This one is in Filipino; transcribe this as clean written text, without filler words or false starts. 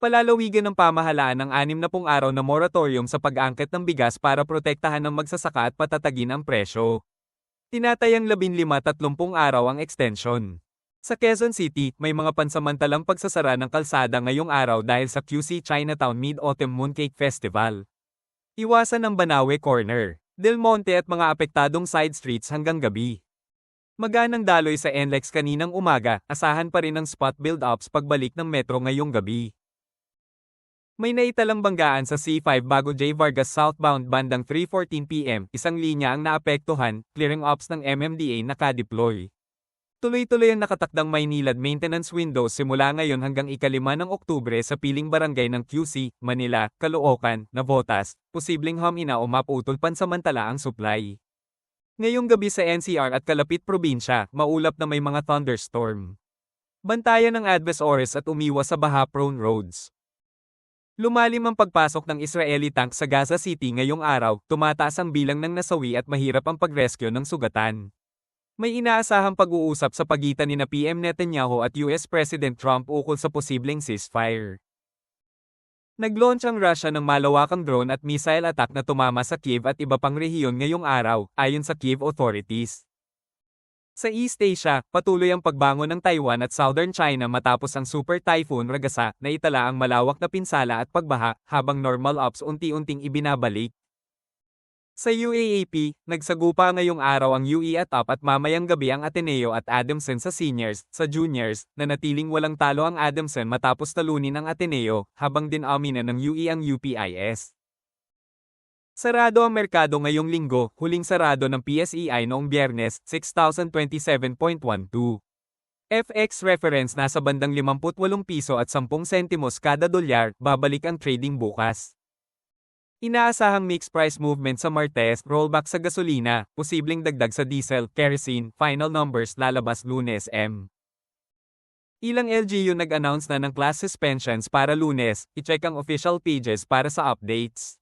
Palalawigan ng pamahalaan ng 60 araw na moratorium sa pag-aangkat ng bigas para protektahan ng magsasaka at patatagin ang presyo. Tinatayang 15-30 araw ang extension. Sa Quezon City, may mga pansamantalang pagsasara ng kalsada ngayong araw dahil sa QC Chinatown Mid-Autumn Mooncake Festival. Iwasan ang Banawe Corner, Del Monte at mga apektadong side streets hanggang gabi. Maganang daloy sa NLEX kaninang umaga, asahan pa rin ang spot build-ups pagbalik ng metro ngayong gabi. May naitalang banggaan sa C5 Bago J. Vargas southbound bandang 3:14 PM, isang linya ang naapektuhan, clearing ops ng MMDA nakadeploy. Tuloy-tuloy ang nakatakdang Maynilad maintenance window simula ngayon hanggang ika-5 ng Oktubre sa piling barangay ng QC, Manila, Caloocan, Navotas, posibleng humina o maputol pansamantala ang supply. Ngayong gabi sa NCR at kalapit probinsya, maulap na may mga thunderstorm. Bantayan ng Adves Oris at umiwas sa baha-prone roads. Lumalim ang pagpasok ng Israeli tank sa Gaza City ngayong araw, tumataas ang bilang ng nasawi at mahirap ang pagrescue ng sugatan. May inaasahang pag-uusap sa pagitan ni PM Netanyahu at US President Trump ukol sa posibleng ceasefire. Nag-launch ang Russia ng malawakang drone at missile attack na tumama sa Kiev at iba pang rehiyon ngayong araw, ayon sa Kiev authorities. Sa East Asia, patuloy ang pagbangon ng Taiwan at Southern China matapos ang Super Typhoon Ragasa na itala ang malawak na pinsala at pagbaha, habang normal ops unti-unting ibinabalik. Sa UAAP, nagsagupa ngayong araw ang UE at UP at mamayang gabi ang Ateneo at Adamson sa seniors. Sa juniors, nanatiling walang talo ang Adamson matapos talunin ang Ateneo, habang dinamina ng UE ang UPIS. Sarado ang merkado ngayong linggo, huling sarado ng PSEI noong Biyernes, 6,027.12. FX reference nasa bandang 58 piso at 10 sentimos kada dolyar, babalik ang trading bukas. Inaasahang mixed price movement sa Martes, rollback sa gasolina, posibleng dagdag sa diesel, kerosene, final numbers lalabas Lunes M. Ilang LGU nag-announce na ng class suspensions para Lunes, i-check ang official pages para sa updates.